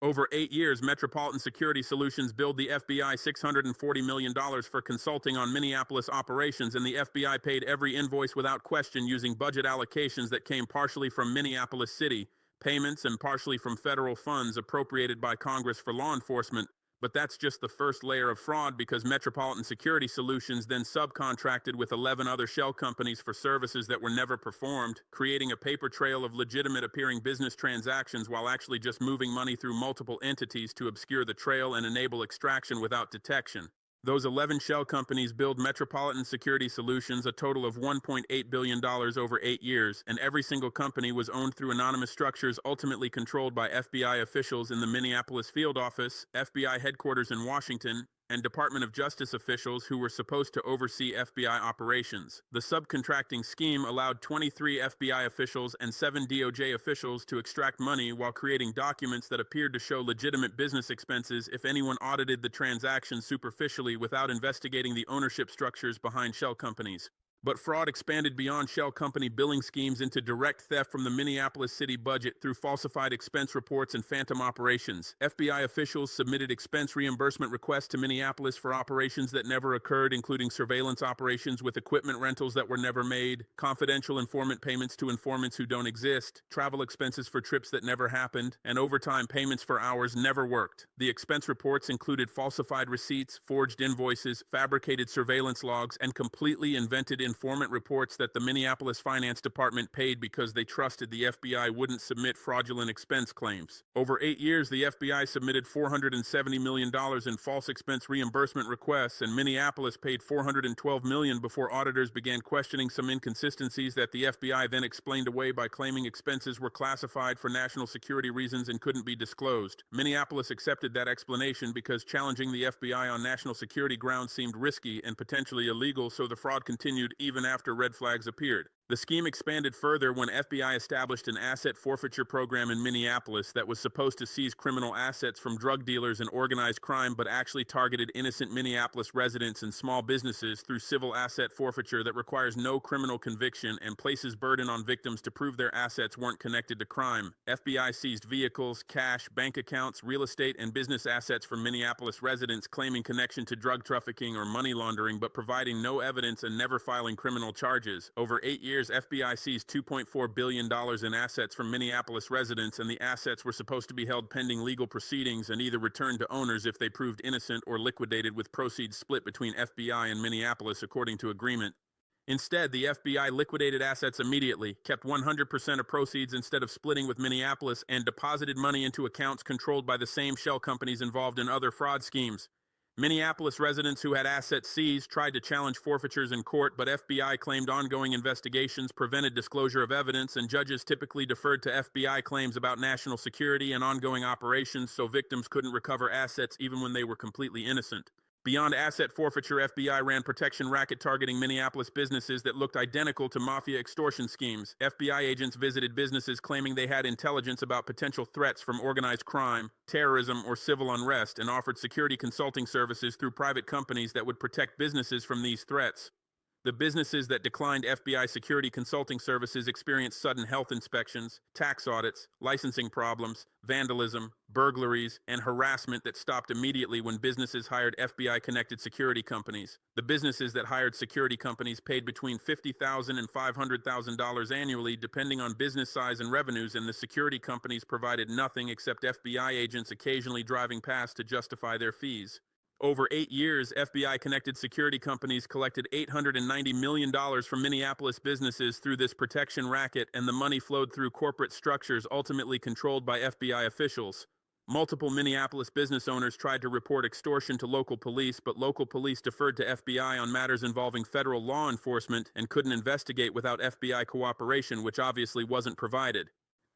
Over 8 years, Metropolitan Security Solutions billed the FBI $640 million for consulting on Minneapolis operations, and the FBI paid every invoice without question using budget allocations that came partially from Minneapolis City payments and partially from federal funds appropriated by Congress for law enforcement. But that's just the first layer of fraud, because Metropolitan Security Solutions then subcontracted with 11 other shell companies for services that were never performed, creating a paper trail of legitimate appearing business transactions while actually just moving money through multiple entities to obscure the trail and enable extraction without detection. Those 11 shell companies billed Metropolitan Security Solutions a total of $1.8 billion over 8 years, and every single company was owned through anonymous structures ultimately controlled by FBI officials in the Minneapolis field office, FBI headquarters in Washington, and Department of Justice officials who were supposed to oversee FBI operations. The subcontracting scheme allowed 23 FBI officials and 7 DOJ officials to extract money while creating documents that appeared to show legitimate business expenses if anyone audited the transaction superficially without investigating the ownership structures behind shell companies. But fraud expanded beyond shell company billing schemes into direct theft from the Minneapolis city budget through falsified expense reports and phantom operations. FBI officials submitted expense reimbursement requests to Minneapolis for operations that never occurred, including surveillance operations with equipment rentals that were never made, confidential informant payments to informants who don't exist, travel expenses for trips that never happened, and overtime payments for hours never worked. The expense reports included falsified receipts, forged invoices, fabricated surveillance logs, and completely invented informant reports that the Minneapolis Finance Department paid because they trusted the FBI wouldn't submit fraudulent expense claims. Over 8 years, the FBI submitted $470 million in false expense reimbursement requests, and Minneapolis paid $412 million before auditors began questioning some inconsistencies that the FBI then explained away by claiming expenses were classified for national security reasons and couldn't be disclosed. Minneapolis accepted that explanation because challenging the FBI on national security grounds seemed risky and potentially illegal, so the fraud continued even after red flags appeared. The scheme expanded further when FBI established an asset forfeiture program in Minneapolis that was supposed to seize criminal assets from drug dealers and organized crime, but actually targeted innocent Minneapolis residents and small businesses through civil asset forfeiture that requires no criminal conviction and places burden on victims to prove their assets weren't connected to crime. FBI seized vehicles, cash, bank accounts, real estate, and business assets from Minneapolis residents claiming connection to drug trafficking or money laundering, but providing no evidence and never filing criminal charges. Over 8 years, FBI seized $2.4 billion in assets from Minneapolis residents, and the assets were supposed to be held pending legal proceedings and either returned to owners if they proved innocent or liquidated with proceeds split between FBI and Minneapolis according to agreement. Instead, the FBI liquidated assets immediately, kept 100% of proceeds instead of splitting with Minneapolis, and deposited money into accounts controlled by the same shell companies involved in other fraud schemes. Minneapolis residents who had assets seized tried to challenge forfeitures in court, but FBI claimed ongoing investigations prevented disclosure of evidence, and judges typically deferred to FBI claims about national security and ongoing operations, so victims couldn't recover assets even when they were completely innocent. Beyond asset forfeiture, FBI ran protection racket targeting Minneapolis businesses that looked identical to mafia extortion schemes. FBI agents visited businesses claiming they had intelligence about potential threats from organized crime, terrorism, or civil unrest, and offered security consulting services through private companies that would protect businesses from these threats. The businesses that declined FBI security consulting services experienced sudden health inspections, tax audits, licensing problems, vandalism, burglaries, and harassment that stopped immediately when businesses hired FBI-connected security companies. The businesses that hired security companies paid between $50,000 and $500,000 annually, depending on business size and revenues, and the security companies provided nothing except FBI agents occasionally driving past to justify their fees. Over 8 years, FBI-connected security companies collected $890 million from Minneapolis businesses through this protection racket, and the money flowed through corporate structures ultimately controlled by FBI officials. Multiple Minneapolis business owners tried to report extortion to local police, but local police deferred to FBI on matters involving federal law enforcement and couldn't investigate without FBI cooperation, which obviously wasn't provided.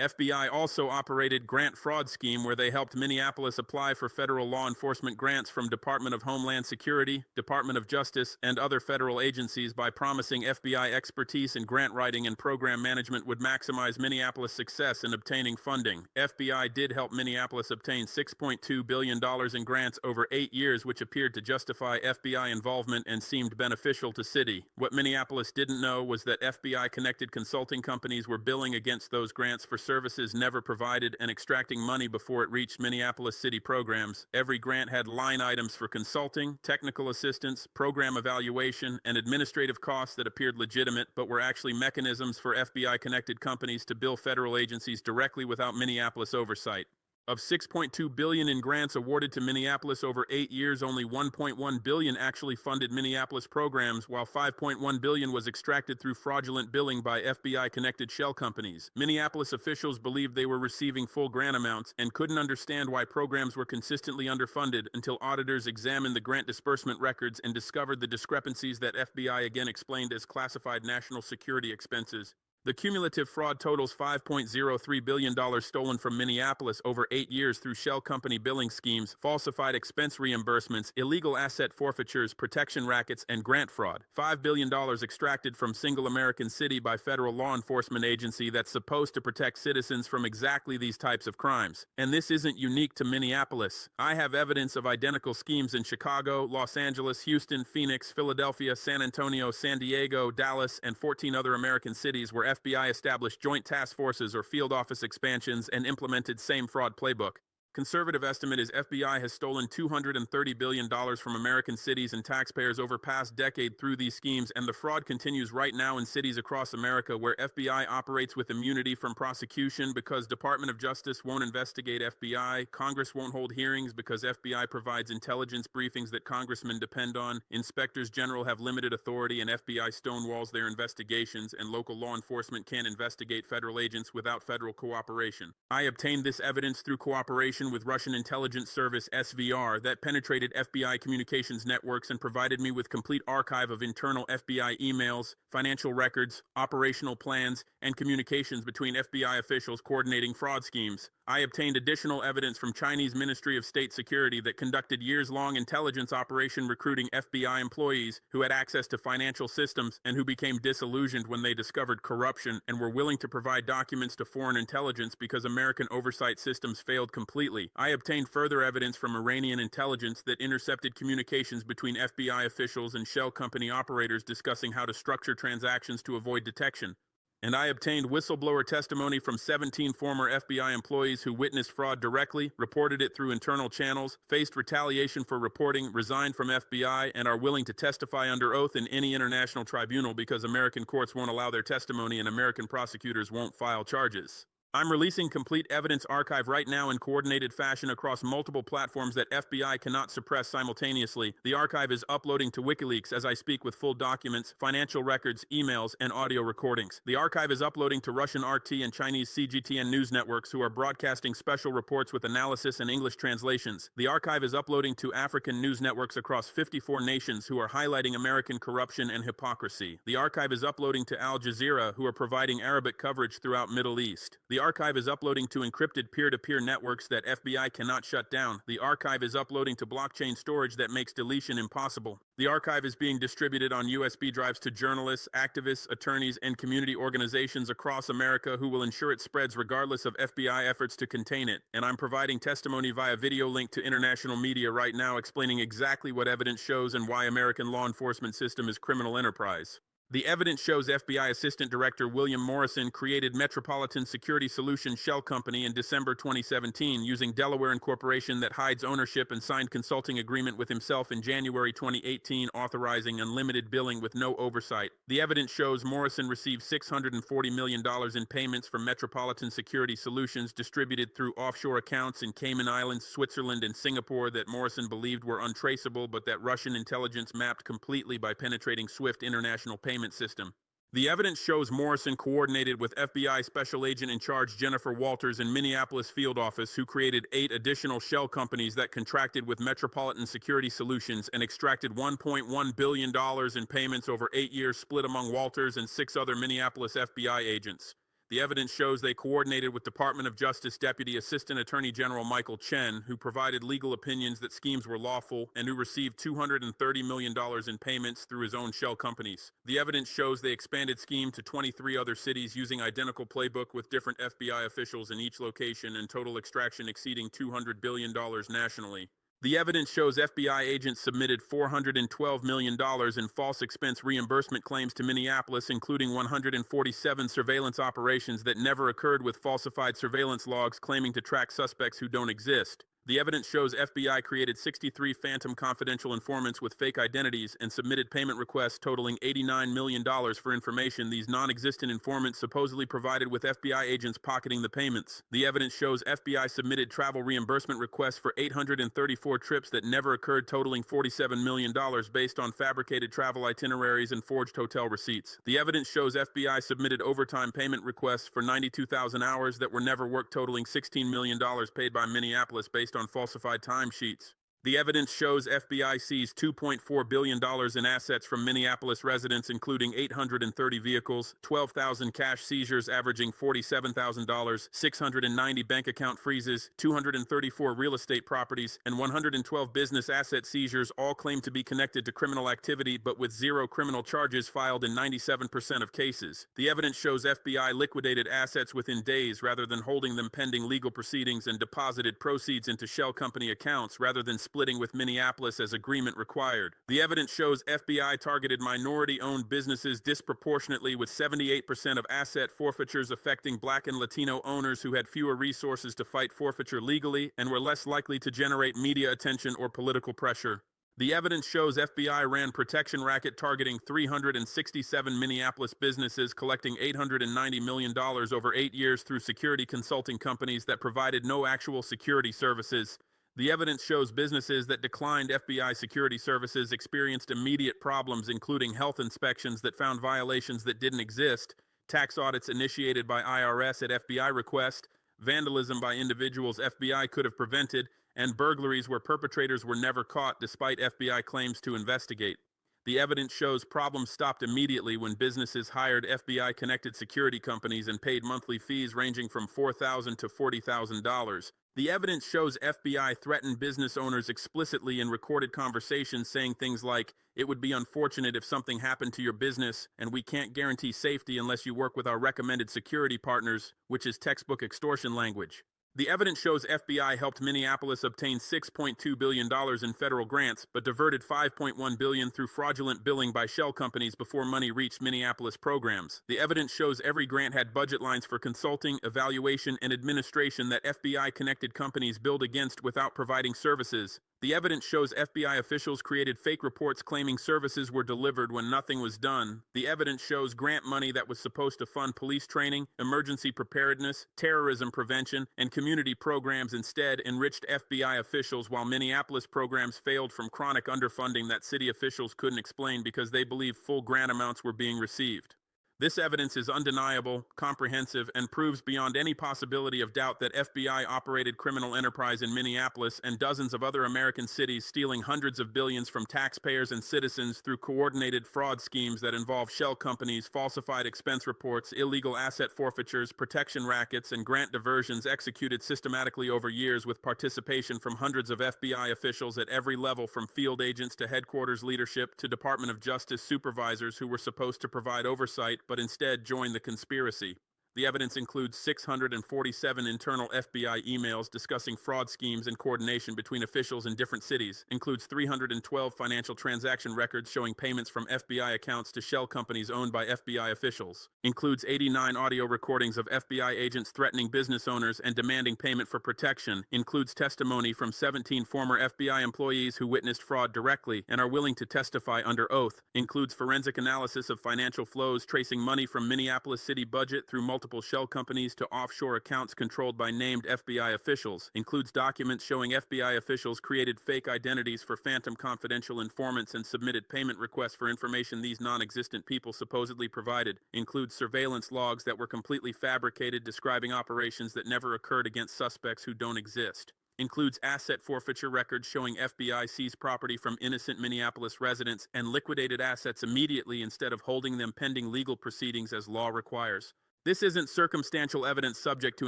FBI also operated grant fraud scheme where they helped Minneapolis apply for federal law enforcement grants from Department of Homeland Security, Department of Justice, and other federal agencies by promising FBI expertise in grant writing and program management would maximize Minneapolis' success in obtaining funding. FBI did help Minneapolis obtain $6.2 billion in grants over 8 years, which appeared to justify FBI involvement and seemed beneficial to city. What Minneapolis didn't know was that FBI-connected consulting companies were billing against those grants for services never provided and extracting money before it reached Minneapolis city programs. Every grant had line items for consulting, technical assistance, program evaluation, and administrative costs that appeared legitimate but were actually mechanisms for FBI-connected companies to bill federal agencies directly without Minneapolis oversight. Of $6.2 billion in grants awarded to Minneapolis over 8 years, only $1.1 billion actually funded Minneapolis programs, while $5.1 billion was extracted through fraudulent billing by FBI-connected shell companies. Minneapolis officials believed they were receiving full grant amounts and couldn't understand why programs were consistently underfunded until auditors examined the grant disbursement records and discovered the discrepancies that FBI again explained as classified national security expenses. The cumulative fraud totals $5.03 billion stolen from Minneapolis over 8 years through shell company billing schemes, falsified expense reimbursements, illegal asset forfeitures, protection rackets, and grant fraud. $5 billion extracted from single American city by federal law enforcement agency that's supposed to protect citizens from exactly these types of crimes. And this isn't unique to Minneapolis. I have evidence of identical schemes in Chicago, Los Angeles, Houston, Phoenix, Philadelphia, San Antonio, San Diego, Dallas, and 14 other American cities where FBI established joint task forces or field office expansions and implemented same fraud playbook. Conservative estimate is FBI has stolen $230 billion from American cities and taxpayers over past decade through these schemes, and the fraud continues right now in cities across America where FBI operates with immunity from prosecution because Department of Justice won't investigate FBI, Congress won't hold hearings because FBI provides intelligence briefings that congressmen depend on, inspectors general have limited authority and FBI stonewalls their investigations, and local law enforcement can't investigate federal agents without federal cooperation. I obtained this evidence through cooperation with Russian intelligence service SVR that penetrated FBI communications networks and provided me with complete archive of internal FBI emails, financial records, operational plans, and communications between FBI officials coordinating fraud schemes. I obtained additional evidence from Chinese Ministry of State Security that conducted years-long intelligence operation recruiting FBI employees who had access to financial systems and who became disillusioned when they discovered corruption and were willing to provide documents to foreign intelligence because American oversight systems failed completely. I obtained further evidence from Iranian intelligence that intercepted communications between FBI officials and shell company operators discussing how to structure transactions to avoid detection. And I obtained whistleblower testimony from 17 former FBI employees who witnessed fraud directly, reported it through internal channels, faced retaliation for reporting, resigned from FBI, and are willing to testify under oath in any international tribunal because American courts won't allow their testimony and American prosecutors won't file charges. I'm releasing complete evidence archive right now in coordinated fashion across multiple platforms that FBI cannot suppress simultaneously. The archive is uploading to WikiLeaks as I speak with full documents, financial records, emails, and audio recordings. The archive is uploading to Russian RT and Chinese CGTN news networks who are broadcasting special reports with analysis and English translations. The archive is uploading to African news networks across 54 nations who are highlighting American corruption and hypocrisy. The archive is uploading to Al Jazeera who are providing Arabic coverage throughout Middle East. The archive is uploading to encrypted peer-to-peer networks that FBI cannot shut down. The archive is uploading to blockchain storage that makes deletion impossible. The archive is being distributed on USB drives to journalists, activists, attorneys, and community organizations across America who will ensure it spreads regardless of FBI efforts to contain it. And I'm providing testimony via video link to international media right now explaining exactly what evidence shows and why American law enforcement system is criminal enterprise. The evidence shows FBI Assistant Director William Morrison created Metropolitan Security Solutions Shell Company in December 2017 using Delaware incorporation that hides ownership and signed consulting agreement with himself in January 2018 authorizing unlimited billing with no oversight. The evidence shows Morrison received $640 million in payments from Metropolitan Security Solutions distributed through offshore accounts in Cayman Islands, Switzerland, and Singapore that Morrison believed were untraceable but that Russian intelligence mapped completely by penetrating SWIFT international payment system. The evidence shows Morrison coordinated with FBI Special Agent in Charge Jennifer Walters in Minneapolis field office who created 8 additional shell companies that contracted with Metropolitan Security Solutions and extracted $1.1 billion in payments over 8 years split among Walters and 6 other Minneapolis FBI agents. The evidence shows they coordinated with Department of Justice Deputy Assistant Attorney General Michael Chen, who provided legal opinions that schemes were lawful and who received $230 million in payments through his own shell companies. The evidence shows they expanded scheme to 23 other cities using identical playbook with different FBI officials in each location and total extraction exceeding $200 billion nationally. The evidence shows FBI agents submitted $412 million in false expense reimbursement claims to Minneapolis, including 147 surveillance operations that never occurred, with falsified surveillance logs claiming to track suspects who don't exist. The evidence shows FBI created 63 phantom confidential informants with fake identities and submitted payment requests totaling $89 million for information these non-existent informants supposedly provided, with FBI agents pocketing the payments. The evidence shows FBI submitted travel reimbursement requests for 834 trips that never occurred, totaling $47 million based on fabricated travel itineraries and forged hotel receipts. The evidence shows FBI submitted overtime payment requests for 92,000 hours that were never worked, totaling $16 million paid by Minneapolis based on falsified timesheets. The evidence shows FBI seized $2.4 billion in assets from Minneapolis residents, including 830 vehicles, 12,000 cash seizures averaging $47,000, 690 bank account freezes, 234 real estate properties, and 112 business asset seizures, all claimed to be connected to criminal activity, but with zero criminal charges filed in 97% of cases. The evidence shows FBI liquidated assets within days rather than holding them pending legal proceedings, and deposited proceeds into shell company accounts rather than splitting with Minneapolis as agreement required. The evidence shows FBI targeted minority-owned businesses disproportionately, with 78% of asset forfeitures affecting Black and Latino owners who had fewer resources to fight forfeiture legally and were less likely to generate media attention or political pressure. The evidence shows FBI ran protection racket targeting 367 Minneapolis businesses, collecting $890 million over 8 years through security consulting companies that provided no actual security services. The evidence shows businesses that declined FBI security services experienced immediate problems, including health inspections that found violations that didn't exist, tax audits initiated by IRS at FBI request, vandalism by individuals FBI could have prevented, and burglaries where perpetrators were never caught despite FBI claims to investigate. The evidence shows problems stopped immediately when businesses hired FBI-connected security companies and paid monthly fees ranging from $4,000 to $40,000. The evidence shows FBI threatened business owners explicitly in recorded conversations, saying things like, "It would be unfortunate if something happened to your business, and we can't guarantee safety unless you work with our recommended security partners," which is textbook extortion language. The evidence shows FBI helped Minneapolis obtain $6.2 billion in federal grants, but diverted $5.1 billion through fraudulent billing by shell companies before money reached Minneapolis programs. The evidence shows every grant had budget lines for consulting, evaluation, and administration that FBI-connected companies billed against without providing services. The evidence shows FBI officials created fake reports claiming services were delivered when nothing was done. The evidence shows grant money that was supposed to fund police training, emergency preparedness, terrorism prevention, and community programs instead enriched FBI officials, while Minneapolis programs failed from chronic underfunding that city officials couldn't explain because they believed full grant amounts were being received. This evidence is undeniable, comprehensive, and proves beyond any possibility of doubt that FBI-operated criminal enterprise in Minneapolis and dozens of other American cities, stealing hundreds of billions from taxpayers and citizens through coordinated fraud schemes that involve shell companies, falsified expense reports, illegal asset forfeitures, protection rackets, and grant diversions, executed systematically over years with participation from hundreds of FBI officials at every level, from field agents to headquarters leadership to Department of Justice supervisors who were supposed to provide oversight but instead joined the conspiracy. The evidence includes 647 internal FBI emails discussing fraud schemes and coordination between officials in different cities, includes 312 financial transaction records showing payments from FBI accounts to shell companies owned by FBI officials, includes 89 audio recordings of FBI agents threatening business owners and demanding payment for protection, includes testimony from 17 former FBI employees who witnessed fraud directly and are willing to testify under oath, includes forensic analysis of financial flows tracing money from Minneapolis city budget through multiple shell companies to offshore accounts controlled by named FBI officials, includes documents showing FBI officials created fake identities for phantom confidential informants and submitted payment requests for information these non-existent people supposedly provided, includes surveillance logs that were completely fabricated describing operations that never occurred against suspects who don't exist, includes asset forfeiture records showing FBI seized property from innocent Minneapolis residents and liquidated assets immediately instead of holding them pending legal proceedings as law requires. This isn't circumstantial evidence subject to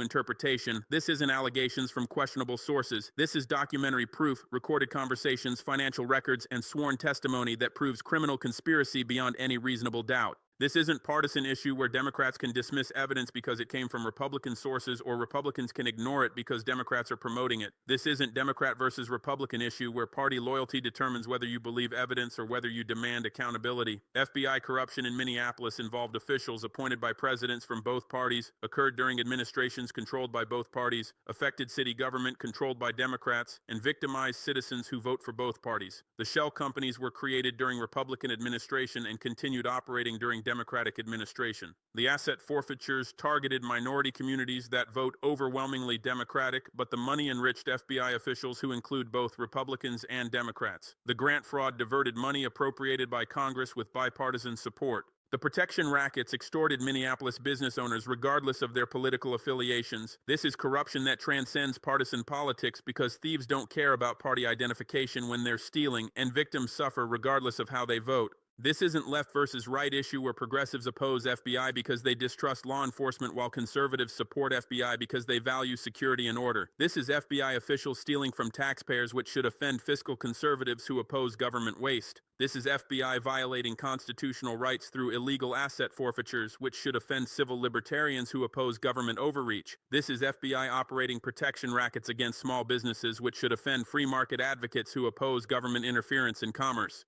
interpretation. This isn't allegations from questionable sources. This is documentary proof, recorded conversations, financial records, and sworn testimony that proves criminal conspiracy beyond any reasonable doubt. This isn't partisan issue where Democrats can dismiss evidence because it came from Republican sources or Republicans can ignore it because Democrats are promoting it. This isn't Democrat versus Republican issue where party loyalty determines whether you believe evidence or whether you demand accountability. FBI corruption in Minneapolis involved officials appointed by presidents from both parties, occurred during administrations controlled by both parties, affected city government controlled by Democrats, and victimized citizens who vote for both parties. The shell companies were created during Republican administration and continued operating during Democratic administration. The asset forfeitures targeted minority communities that vote overwhelmingly Democratic, but the money-enriched FBI officials who include both Republicans and Democrats. The grant fraud diverted money appropriated by Congress with bipartisan support. The protection rackets extorted Minneapolis business owners regardless of their political affiliations. This is corruption that transcends partisan politics because thieves don't care about party identification when they're stealing, and victims suffer regardless of how they vote. This isn't left versus right issue where progressives oppose FBI because they distrust law enforcement while conservatives support FBI because they value security and order. This is FBI officials stealing from taxpayers, which should offend fiscal conservatives who oppose government waste. This is FBI violating constitutional rights through illegal asset forfeitures, which should offend civil libertarians who oppose government overreach. This is FBI operating protection rackets against small businesses, which should offend free market advocates who oppose government interference in commerce.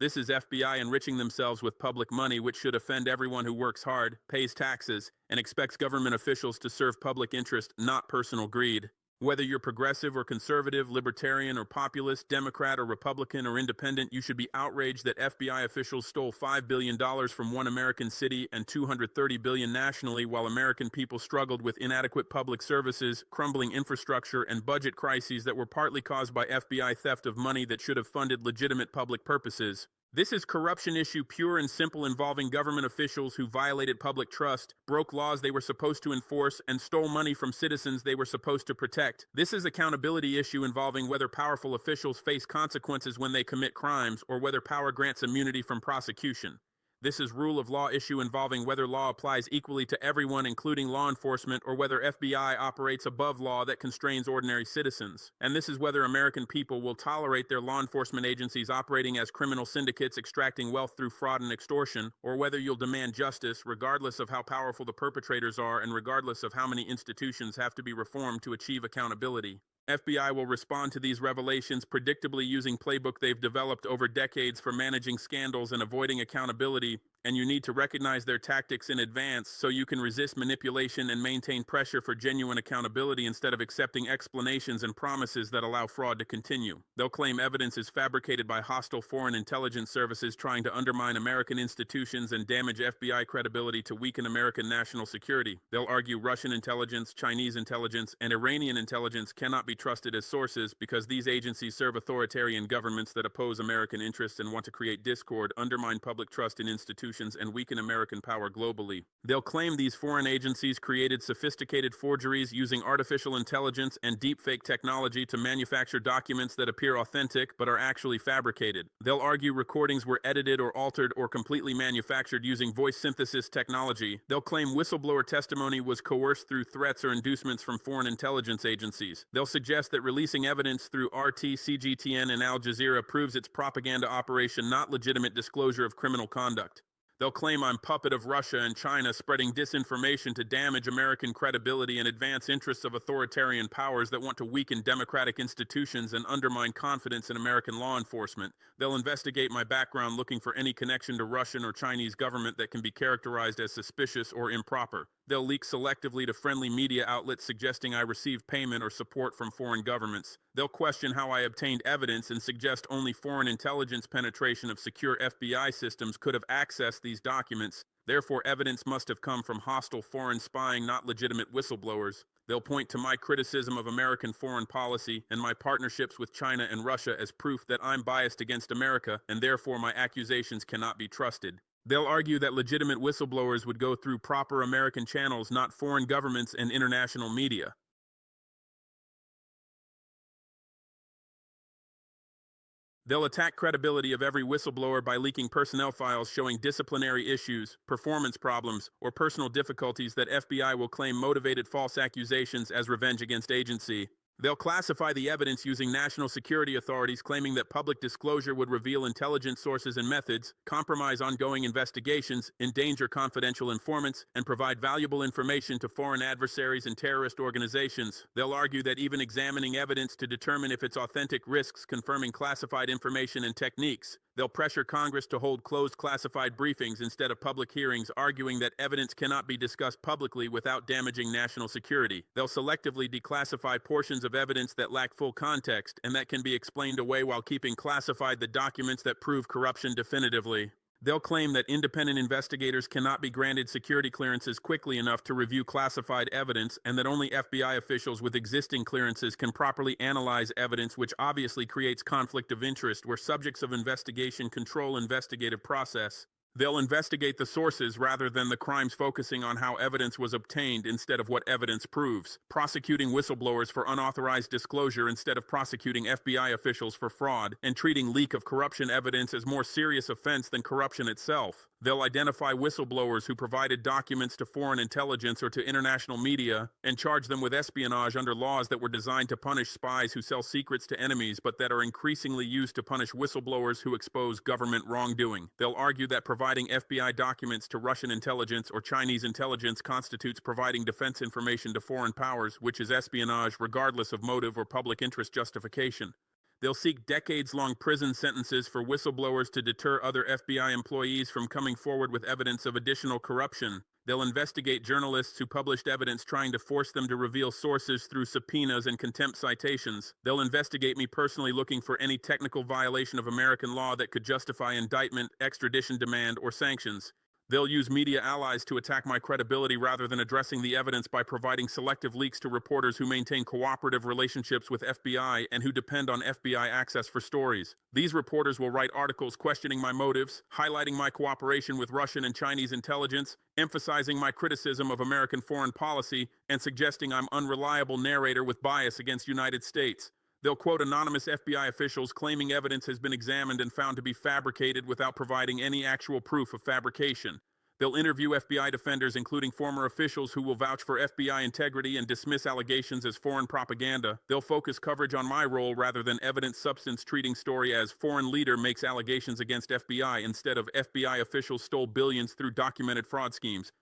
This is FBI enriching themselves with public money, which should offend everyone who works hard, pays taxes, and expects government officials to serve public interest, not personal greed. Whether you're progressive or conservative, libertarian or populist, Democrat or Republican or independent, you should be outraged that FBI officials stole $5 billion from one American city and $230 billion nationally while American people struggled with inadequate public services, crumbling infrastructure, and budget crises that were partly caused by FBI theft of money that should have funded legitimate public purposes. This is corruption issue pure and simple involving government officials who violated public trust, broke laws they were supposed to enforce, and stole money from citizens they were supposed to protect. This is accountability issue involving whether powerful officials face consequences when they commit crimes or whether power grants immunity from prosecution. This is rule of law issue involving whether law applies equally to everyone, including law enforcement, or whether FBI operates above law that constrains ordinary citizens. And this is whether American people will tolerate their law enforcement agencies operating as criminal syndicates extracting wealth through fraud and extortion, or whether you'll demand justice regardless of how powerful the perpetrators are and regardless of how many institutions have to be reformed to achieve accountability. FBI will respond to these revelations predictably using playbook they've developed over decades for managing scandals and avoiding accountability, and you need to recognize their tactics in advance so you can resist manipulation and maintain pressure for genuine accountability instead of accepting explanations and promises that allow fraud to continue. They'll claim evidence is fabricated by hostile foreign intelligence services trying to undermine American institutions and damage FBI credibility to weaken American national security. They'll argue Russian intelligence, Chinese intelligence, and Iranian intelligence cannot be trusted as sources because these agencies serve authoritarian governments that oppose American interests and want to create discord, undermine public trust in institutions, and weaken American power globally. They'll claim these foreign agencies created sophisticated forgeries using artificial intelligence and deepfake technology to manufacture documents that appear authentic but are actually fabricated. They'll argue recordings were edited or altered or completely manufactured using voice synthesis technology. They'll claim whistleblower testimony was coerced through threats or inducements from foreign intelligence agencies. They'll suggest that releasing evidence through RT, CGTN, and Al Jazeera proves its propaganda operation, not legitimate disclosure of criminal conduct. They'll claim I'm puppet of Russia and China spreading disinformation to damage American credibility and advance interests of authoritarian powers that want to weaken democratic institutions and undermine confidence in American law enforcement. They'll investigate my background looking for any connection to Russian or Chinese government that can be characterized as suspicious or improper. They'll leak selectively to friendly media outlets suggesting I received payment or support from foreign governments. They'll question how I obtained evidence and suggest only foreign intelligence penetration of secure FBI systems could have accessed these documents. Therefore, evidence must have come from hostile foreign spying, not legitimate whistleblowers. They'll point to my criticism of American foreign policy and my partnerships with China and Russia as proof that I'm biased against America, and therefore my accusations cannot be trusted. They'll argue that legitimate whistleblowers would go through proper American channels, not foreign governments and international media. They'll attack credibility of every whistleblower by leaking personnel files showing disciplinary issues, performance problems, or personal difficulties that FBI will claim motivated false accusations as revenge against agency. They'll classify the evidence using national security authorities, claiming that public disclosure would reveal intelligence sources and methods, compromise ongoing investigations, endanger confidential informants, and provide valuable information to foreign adversaries and terrorist organizations. They'll argue that even examining evidence to determine if it's authentic risks confirming classified information and techniques. They'll pressure Congress to hold closed classified briefings instead of public hearings, arguing that evidence cannot be discussed publicly without damaging national security. They'll selectively declassify portions of evidence that lack full context and that can be explained away while keeping classified the documents that prove corruption definitively. They'll claim that independent investigators cannot be granted security clearances quickly enough to review classified evidence, and that only FBI officials with existing clearances can properly analyze evidence, which obviously creates conflict of interest where subjects of investigation control investigative process. They'll investigate the sources rather than the crimes, focusing on how evidence was obtained instead of what evidence proves, prosecuting whistleblowers for unauthorized disclosure instead of prosecuting FBI officials for fraud, and treating leak of corruption evidence as more serious offense than corruption itself. They'll identify whistleblowers who provided documents to foreign intelligence or to international media and charge them with espionage under laws that were designed to punish spies who sell secrets to enemies, but that are increasingly used to punish whistleblowers who expose government wrongdoing. They'll argue that providing FBI documents to Russian intelligence or Chinese intelligence constitutes providing defense information to foreign powers, which is espionage regardless of motive or public interest justification. They'll seek decades-long prison sentences for whistleblowers to deter other FBI employees from coming forward with evidence of additional corruption. They'll investigate journalists who published evidence, trying to force them to reveal sources through subpoenas and contempt citations. They'll investigate me personally, looking for any technical violation of American law that could justify indictment, extradition demand, or sanctions. They'll use media allies to attack my credibility rather than addressing the evidence by providing selective leaks to reporters who maintain cooperative relationships with FBI and who depend on FBI access for stories. These reporters will write articles questioning my motives, highlighting my cooperation with Russian and Chinese intelligence, emphasizing my criticism of American foreign policy, and suggesting I'm an unreliable narrator with bias against United States. They'll quote anonymous FBI officials claiming evidence has been examined and found to be fabricated without providing any actual proof of fabrication. They'll interview FBI defenders, including former officials who will vouch for FBI integrity and dismiss allegations as foreign propaganda. They'll focus coverage on my role rather than evidence substance, treating story as foreign leader makes allegations against FBI instead of FBI officials stole billions through documented fraud schemes.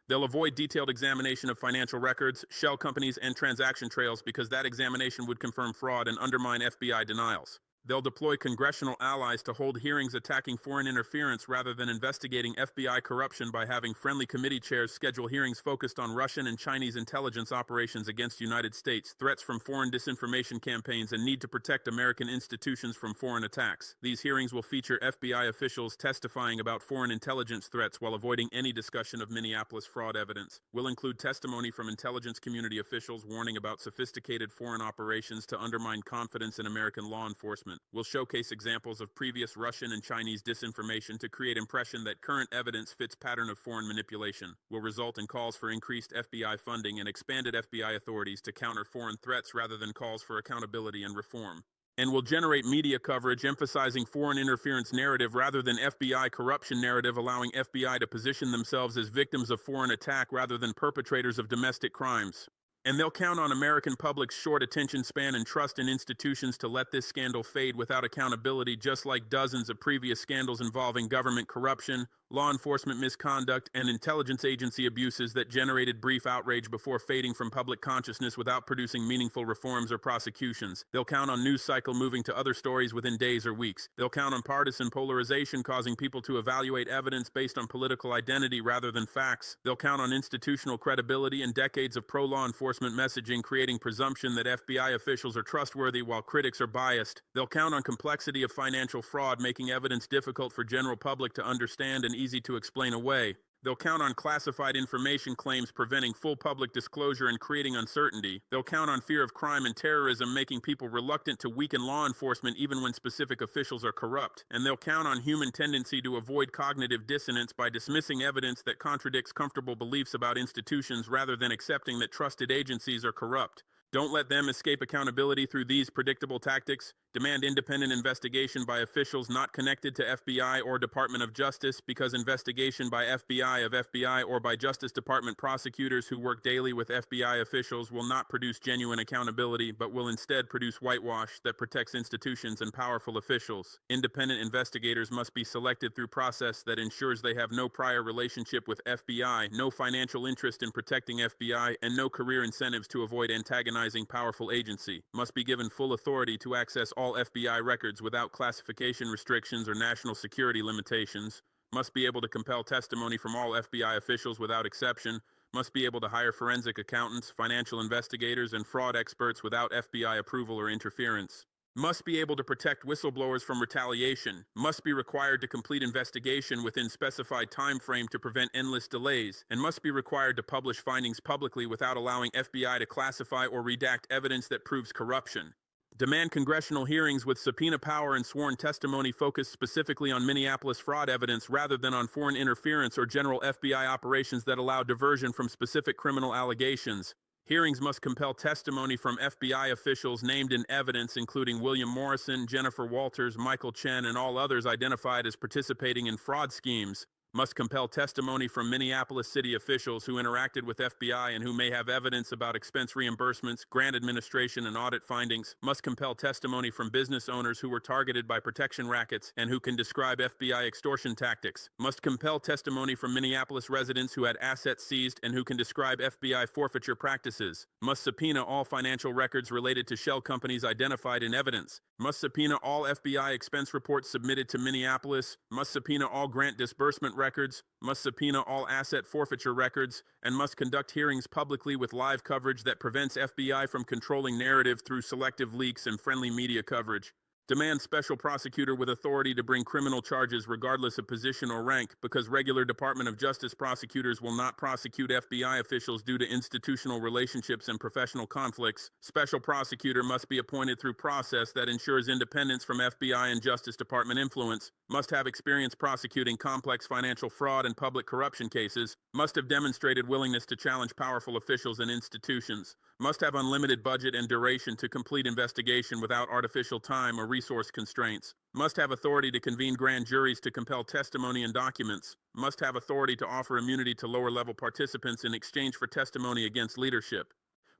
They'll avoid detailed examination of financial records, shell companies, and transaction trails because that examination would confirm fraud and undermine FBI denials. They'll deploy congressional allies to hold hearings attacking foreign interference rather than investigating FBI corruption by having friendly committee chairs schedule hearings focused on Russian and Chinese intelligence operations against the United States, threats from foreign disinformation campaigns, and need to protect American institutions from foreign attacks. These hearings will feature FBI officials testifying about foreign intelligence threats while avoiding any discussion of Minneapolis fraud evidence. Will include testimony from intelligence community officials warning about sophisticated foreign operations to undermine confidence in American law enforcement. Will showcase examples of previous Russian and Chinese disinformation to create impression that current evidence fits pattern of foreign manipulation. Will result in calls for increased FBI funding and expanded FBI authorities to counter foreign threats rather than calls for accountability and reform. And will generate media coverage emphasizing foreign interference narrative rather than FBI corruption narrative, allowing FBI to position themselves as victims of foreign attack rather than perpetrators of domestic crimes. And they'll count on American public's short attention span and trust in institutions to let this scandal fade without accountability, just like dozens of previous scandals involving government corruption, law enforcement misconduct, and intelligence agency abuses that generated brief outrage before fading from public consciousness without producing meaningful reforms or prosecutions. They'll count on news cycle moving to other stories within days or weeks. They'll count on partisan polarization causing people to evaluate evidence based on political identity rather than facts. They'll count on institutional credibility and decades of pro-law enforcement messaging creating presumption that FBI officials are trustworthy while critics are biased. They'll count on complexity of financial fraud making evidence difficult for general public to understand and easy to explain away. They'll count on classified information claims preventing full public disclosure and creating uncertainty. They'll count on fear of crime and terrorism making people reluctant to weaken law enforcement even when specific officials are corrupt. And they'll count on human tendency to avoid cognitive dissonance by dismissing evidence that contradicts comfortable beliefs about institutions rather than accepting that trusted agencies are corrupt. Don't let them escape accountability through these predictable tactics. Demand independent investigation by officials not connected to FBI or Department of Justice, because investigation by FBI or by Justice Department prosecutors who work daily with FBI officials will not produce genuine accountability, but will instead produce whitewash that protects institutions and powerful officials. Independent investigators must be selected through process that ensures they have no prior relationship with FBI, no financial interest in protecting FBI, and no career incentives to avoid antagonizing powerful agency. Must be given full authority to access all FBI records without classification restrictions or national security limitations. Must be able to compel testimony from all FBI officials without exception. Must be able to hire forensic accountants, financial investigators, and fraud experts without FBI approval or interference. Must be able to protect whistleblowers from retaliation. Must be required to complete investigation within specified time frame to prevent endless delays, and must be required to publish findings publicly without allowing FBI to classify or redact evidence that proves corruption. Demand congressional hearings with subpoena power and sworn testimony focused specifically on Minneapolis fraud evidence rather than on foreign interference or general FBI operations that allow diversion from specific criminal allegations. Hearings must compel testimony from FBI officials named in evidence, including William Morrison, Jennifer Walters, Michael Chen, and all others identified as participating in fraud schemes. Must compel testimony from Minneapolis city officials who interacted with FBI and who may have evidence about expense reimbursements, grant administration, and audit findings. Must compel testimony from business owners who were targeted by protection rackets and who can describe FBI extortion tactics. Must compel testimony from Minneapolis residents who had assets seized and who can describe FBI forfeiture practices. Must subpoena all financial records related to shell companies identified in evidence. Must subpoena all FBI expense reports submitted to Minneapolis. Must subpoena all grant disbursement records. Must subpoena all asset forfeiture records, and must conduct hearings publicly with live coverage that prevents FBI from controlling narrative through selective leaks and friendly media coverage. Demand special prosecutor with authority to bring criminal charges regardless of position or rank, because regular Department of Justice prosecutors will not prosecute FBI officials due to institutional relationships and professional conflicts. Special prosecutor must be appointed through process that ensures independence from FBI and Justice Department influence. Must have experience prosecuting complex financial fraud and public corruption cases. Must have demonstrated willingness to challenge powerful officials and institutions. Must have unlimited budget and duration to complete investigation without artificial time or resource constraints. Must have authority to convene grand juries to compel testimony and documents. Must have authority to offer immunity to lower-level participants in exchange for testimony against leadership.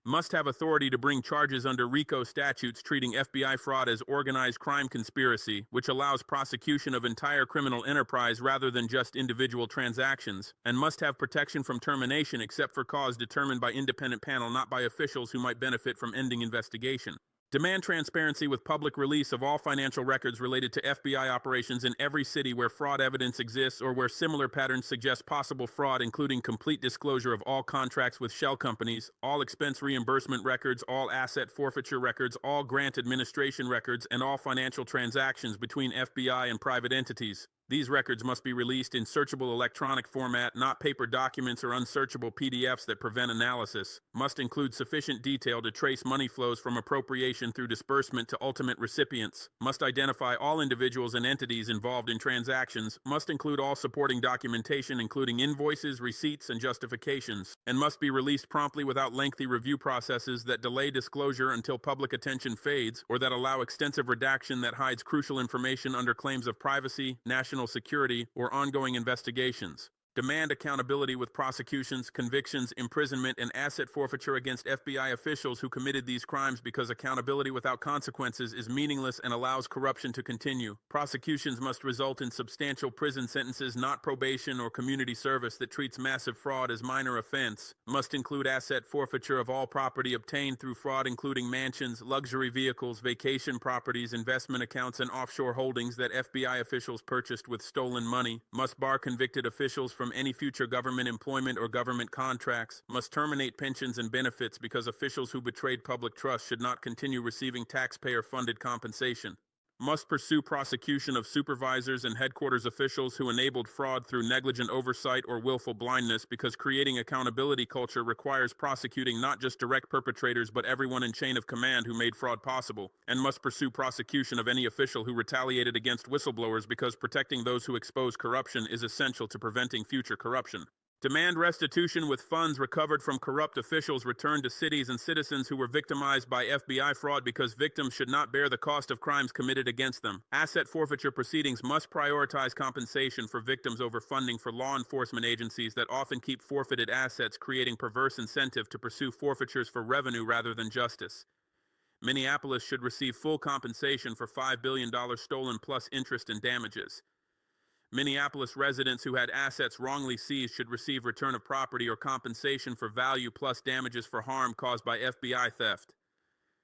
Must have authority to bring charges under RICO statutes treating FBI fraud as organized crime conspiracy, which allows prosecution of entire criminal enterprise rather than just individual transactions, and must have protection from termination except for cause determined by independent panel, not by officials who might benefit from ending investigation. Demand transparency with public release of all financial records related to FBI operations in every city where fraud evidence exists or where similar patterns suggest possible fraud, including complete disclosure of all contracts with shell companies, all expense reimbursement records, all asset forfeiture records, all grant administration records, and all financial transactions between FBI and private entities. These records must be released in searchable electronic format, not paper documents or unsearchable PDFs that prevent analysis. Must include sufficient detail to trace money flows from appropriation through disbursement to ultimate recipients. Must identify all individuals and entities involved in transactions. Must include all supporting documentation, including invoices, receipts, and justifications. And must be released promptly without lengthy review processes that delay disclosure until public attention fades, or that allow extensive redaction that hides crucial information under claims of privacy, national security, or ongoing investigations. Demand accountability with prosecutions, convictions, imprisonment, and asset forfeiture against FBI officials who committed these crimes, because accountability without consequences is meaningless and allows corruption to continue. Prosecutions must result in substantial prison sentences, not probation or community service that treats massive fraud as minor offense. Must include asset forfeiture of all property obtained through fraud, including mansions, luxury vehicles, vacation properties, investment accounts, and offshore holdings that FBI officials purchased with stolen money. Must bar convicted officials from any future government employment or government contracts. Must terminate pensions and benefits, because officials who betrayed public trust should not continue receiving taxpayer-funded compensation. Must pursue prosecution of supervisors and headquarters officials who enabled fraud through negligent oversight or willful blindness, because creating accountability culture requires prosecuting not just direct perpetrators but everyone in chain of command who made fraud possible. And must pursue prosecution of any official who retaliated against whistleblowers, because protecting those who expose corruption is essential to preventing future corruption. Demand restitution with funds recovered from corrupt officials returned to cities and citizens who were victimized by FBI fraud because victims should not bear the cost of crimes committed against them. Asset forfeiture proceedings must prioritize compensation for victims over funding for law enforcement agencies that often keep forfeited assets, creating perverse incentive to pursue forfeitures for revenue rather than justice. Minneapolis should receive full compensation for $5 billion stolen plus interest and damages. Minneapolis residents who had assets wrongly seized should receive return of property or compensation for value plus damages for harm caused by FBI theft.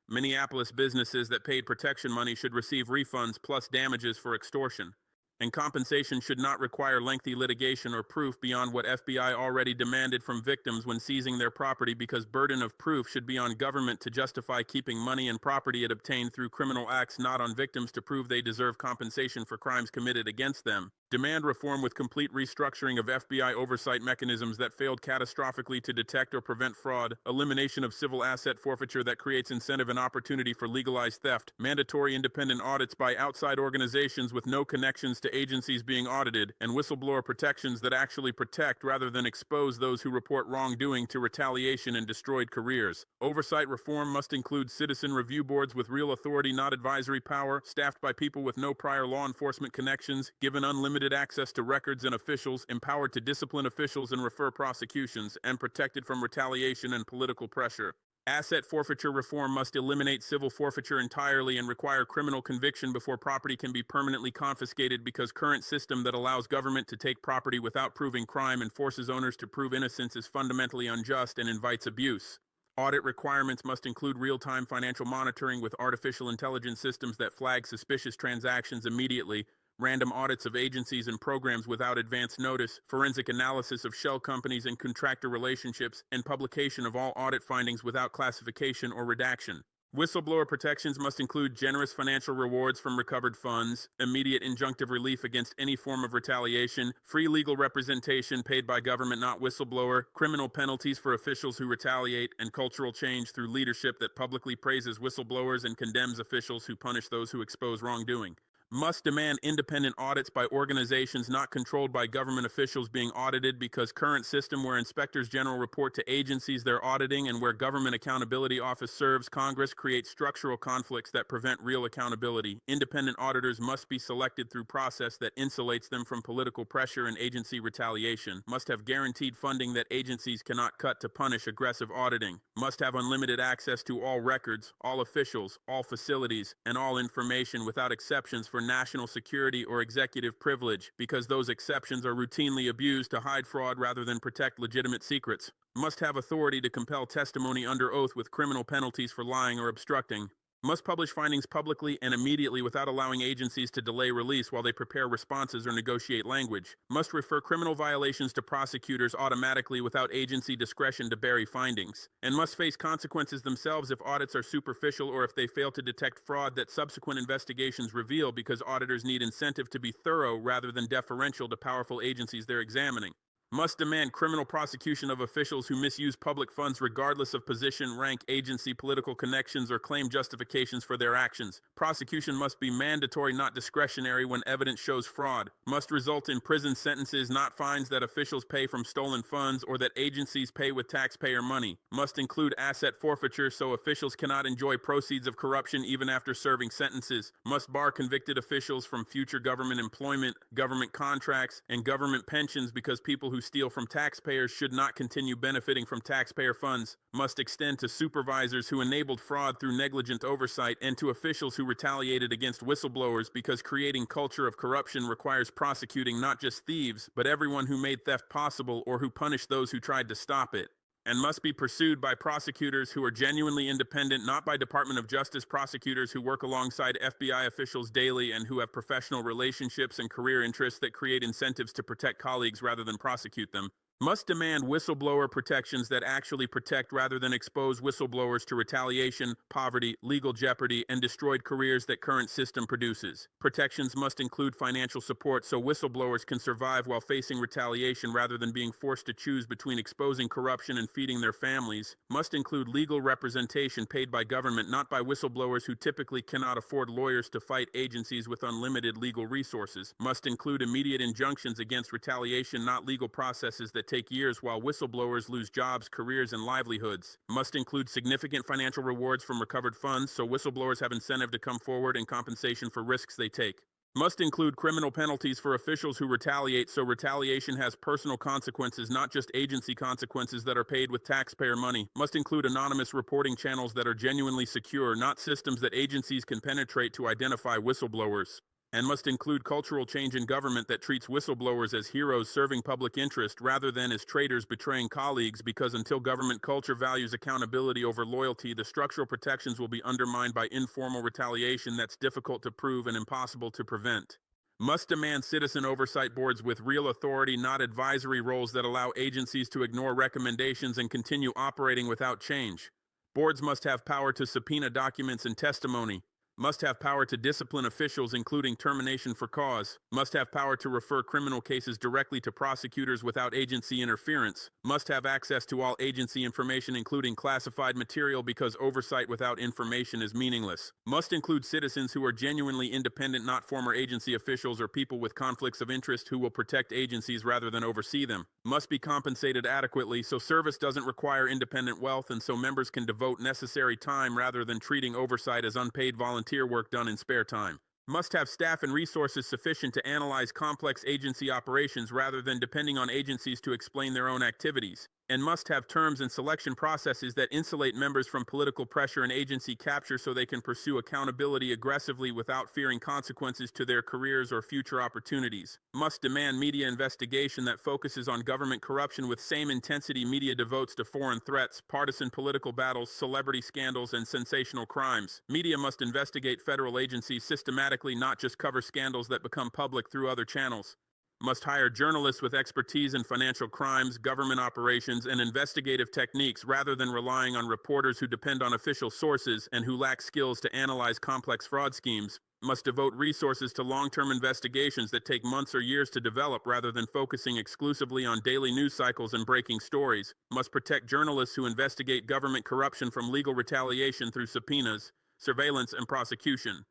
Minneapolis businesses that paid protection money should receive refunds plus damages for extortion. And compensation should not require lengthy litigation or proof beyond what FBI already demanded from victims when seizing their property, because burden of proof should be on government to justify keeping money and property it obtained through criminal acts, not on victims to prove they deserve compensation for crimes committed against them. Demand reform with complete restructuring of FBI oversight mechanisms that failed catastrophically to detect or prevent fraud, elimination of civil asset forfeiture that creates incentive and opportunity for legalized theft, mandatory independent audits by outside organizations with no connections to agencies being audited, and whistleblower protections that actually protect rather than expose those who report wrongdoing to retaliation and destroyed careers. Oversight reform must include citizen review boards with real authority, not advisory power, staffed by people with no prior law enforcement connections, given unlimited access to records and officials, empowered to discipline officials and refer prosecutions, and protected from retaliation and political pressure. Asset forfeiture reform must eliminate civil forfeiture entirely and require criminal conviction before property can be permanently confiscated, because current system that allows government to take property without proving crime and forces owners to prove innocence is fundamentally unjust and invites abuse. Audit requirements must include real-time financial monitoring with artificial intelligence systems that flag suspicious transactions immediately, random audits of agencies and programs without advance notice, forensic analysis of shell companies and contractor relationships, and publication of all audit findings without classification or redaction. Whistleblower protections must include generous financial rewards from recovered funds, immediate injunctive relief against any form of retaliation, free legal representation paid by government, not whistleblower, criminal penalties for officials who retaliate, and cultural change through leadership that publicly praises whistleblowers and condemns officials who punish those who expose wrongdoing. Must demand independent audits by organizations not controlled by government officials being audited, because current system where inspectors general report to agencies they're auditing and where government accountability office serves Congress creates structural conflicts that prevent real accountability. Independent auditors must be selected through process that insulates them from political pressure and agency retaliation. Must have guaranteed funding that agencies cannot cut to punish aggressive auditing. Must have unlimited access to all records, all officials, all facilities, and all information without exceptions for national security or executive privilege, because those exceptions are routinely abused to hide fraud rather than protect legitimate secrets. Must have authority to compel testimony under oath with criminal penalties for lying or obstructing. Must publish findings publicly and immediately without allowing agencies to delay release while they prepare responses or negotiate language. Must refer criminal violations to prosecutors automatically without agency discretion to bury findings. And must face consequences themselves if audits are superficial or if they fail to detect fraud that subsequent investigations reveal, because auditors need incentive to be thorough rather than deferential to powerful agencies they're examining. Must demand criminal prosecution of officials who misuse public funds regardless of position, rank, agency, political connections, or claim justifications for their actions. Prosecution must be mandatory, not discretionary, when evidence shows fraud. Must result in prison sentences, not fines that officials pay from stolen funds or that agencies pay with taxpayer money. Must include asset forfeiture so officials cannot enjoy proceeds of corruption even after serving sentences. Must bar convicted officials from future government employment, government contracts, and government pensions, because people who steal from taxpayers should not continue benefiting from taxpayer funds. Must extend to supervisors who enabled fraud through negligent oversight and to officials who retaliated against whistleblowers, because creating culture of corruption requires prosecuting not just thieves, but everyone who made theft possible or who punished those who tried to stop it. And must be pursued by prosecutors who are genuinely independent, not by Department of Justice prosecutors who work alongside FBI officials daily and who have professional relationships and career interests that create incentives to protect colleagues rather than prosecute them. Must demand whistleblower protections that actually protect rather than expose whistleblowers to retaliation, poverty, legal jeopardy, and destroyed careers that current system produces. Protections must include financial support so whistleblowers can survive while facing retaliation rather than being forced to choose between exposing corruption and feeding their families. Must include legal representation paid by government, not by whistleblowers who typically cannot afford lawyers to fight agencies with unlimited legal resources. Must include immediate injunctions against retaliation, not legal processes that take years while whistleblowers lose jobs, careers, and livelihoods. Must include significant financial rewards from recovered funds so whistleblowers have incentive to come forward in compensation for risks they take. Must include criminal penalties for officials who retaliate so retaliation has personal consequences, not just agency consequences that are paid with taxpayer money. Must include anonymous reporting channels that are genuinely secure, not systems that agencies can penetrate to identify whistleblowers. And must include cultural change in government that treats whistleblowers as heroes serving public interest rather than as traitors betraying colleagues, because until government culture values accountability over loyalty, the structural protections will be undermined by informal retaliation that's difficult to prove and impossible to prevent. Must demand citizen oversight boards with real authority, not advisory roles that allow agencies to ignore recommendations and continue operating without change. Boards must have power to subpoena documents and testimony. Must have power to discipline officials, including termination for cause. Must have power to refer criminal cases directly to prosecutors without agency interference. Must have access to all agency information, including classified material, because oversight without information is meaningless. Must include citizens who are genuinely independent, not former agency officials or people with conflicts of interest who will protect agencies rather than oversee them. Must be compensated adequately so service doesn't require independent wealth and so members can devote necessary time rather than treating oversight as unpaid volunteer work done in spare time. Must have staff and resources sufficient to analyze complex agency operations rather than depending on agencies to explain their own activities. And must have terms and selection processes that insulate members from political pressure and agency capture so they can pursue accountability aggressively without fearing consequences to their careers or future opportunities. Must demand media investigation that focuses on government corruption with same intensity media devotes to foreign threats, partisan political battles, celebrity scandals, and sensational crimes. Media must investigate federal agencies systematically, not just cover scandals that become public through other channels. Must hire journalists with expertise in financial crimes, government operations, and investigative techniques rather than relying on reporters who depend on official sources and who lack skills to analyze complex fraud schemes. Must devote resources to long-term investigations that take months or years to develop rather than focusing exclusively on daily news cycles and breaking stories. Must protect journalists who investigate government corruption from legal retaliation through subpoenas, surveillance, and prosecution.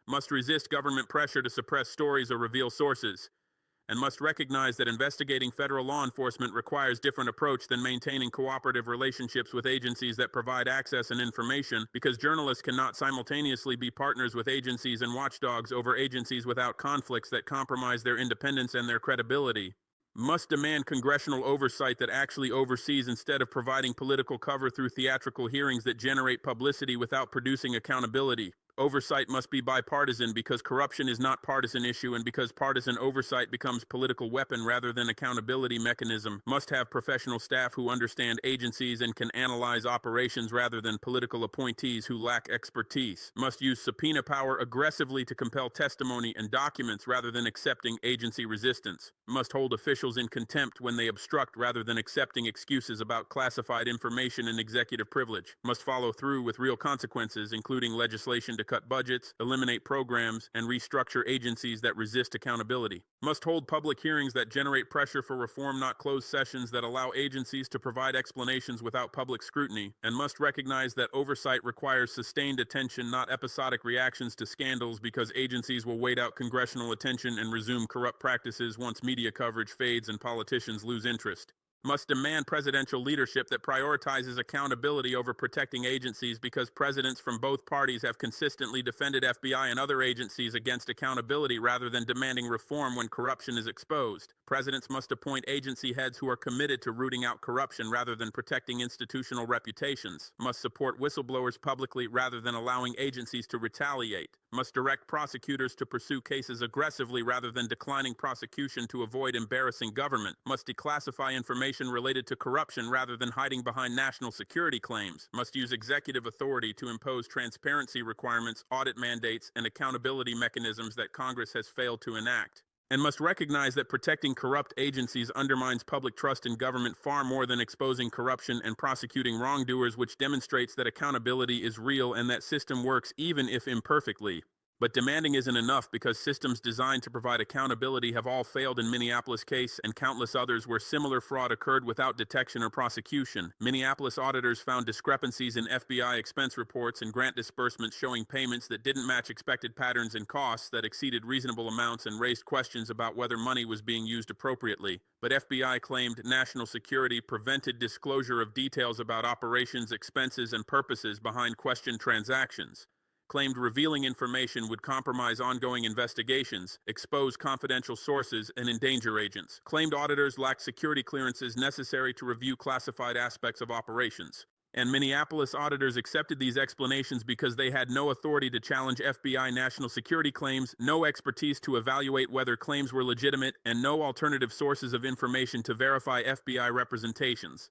Must resist government pressure to suppress stories or reveal sources. And must recognize that investigating federal law enforcement requires different approach than maintaining cooperative relationships with agencies that provide access and information, because journalists cannot simultaneously be partners with agencies and watchdogs over agencies without conflicts that compromise their independence and their credibility. Must demand congressional oversight that actually oversees instead of providing political cover through theatrical hearings that generate publicity without producing accountability. Oversight must be bipartisan because corruption is not a partisan issue and because partisan oversight becomes political weapon rather than accountability mechanism. Must have professional staff who understand agencies and can analyze operations rather than political appointees who lack expertise. Must use subpoena power aggressively to compel testimony and documents rather than accepting agency resistance. Must hold officials in contempt when they obstruct rather than accepting excuses about classified information and executive privilege. Must follow through with real consequences, including legislation to cut budgets, eliminate programs, and restructure agencies that resist accountability. Must hold public hearings that generate pressure for reform, not closed sessions that allow agencies to provide explanations without public scrutiny, and must recognize that oversight requires sustained attention, not episodic reactions to scandals, because agencies will wait out congressional attention and resume corrupt practices once media coverage fades and politicians lose interest. Must demand presidential leadership that prioritizes accountability over protecting agencies, because presidents from both parties have consistently defended FBI and other agencies against accountability rather than demanding reform when corruption is exposed. Presidents must appoint agency heads who are committed to rooting out corruption rather than protecting institutional reputations. Must support whistleblowers publicly rather than allowing agencies to retaliate. Must direct prosecutors to pursue cases aggressively rather than declining prosecution to avoid embarrassing government. Must declassify information related to corruption rather than hiding behind national security claims. Must use executive authority to impose transparency requirements, audit mandates, and accountability mechanisms that Congress has failed to enact. And must recognize that protecting corrupt agencies undermines public trust in government far more than exposing corruption and prosecuting wrongdoers, which demonstrates that accountability is real and that system works even if imperfectly. But demanding isn't enough because systems designed to provide accountability have all failed in Minneapolis case and countless others where similar fraud occurred without detection or prosecution. Minneapolis auditors found discrepancies in FBI expense reports and grant disbursements showing payments that didn't match expected patterns and costs that exceeded reasonable amounts and raised questions about whether money was being used appropriately. But FBI claimed national security prevented disclosure of details about operations, expenses, and purposes behind questioned transactions. Claimed revealing information would compromise ongoing investigations, expose confidential sources, and endanger agents. Claimed auditors lacked security clearances necessary to review classified aspects of operations. And Minneapolis auditors accepted these explanations because they had no authority to challenge FBI national security claims, no expertise to evaluate whether claims were legitimate, and no alternative sources of information to verify FBI representations.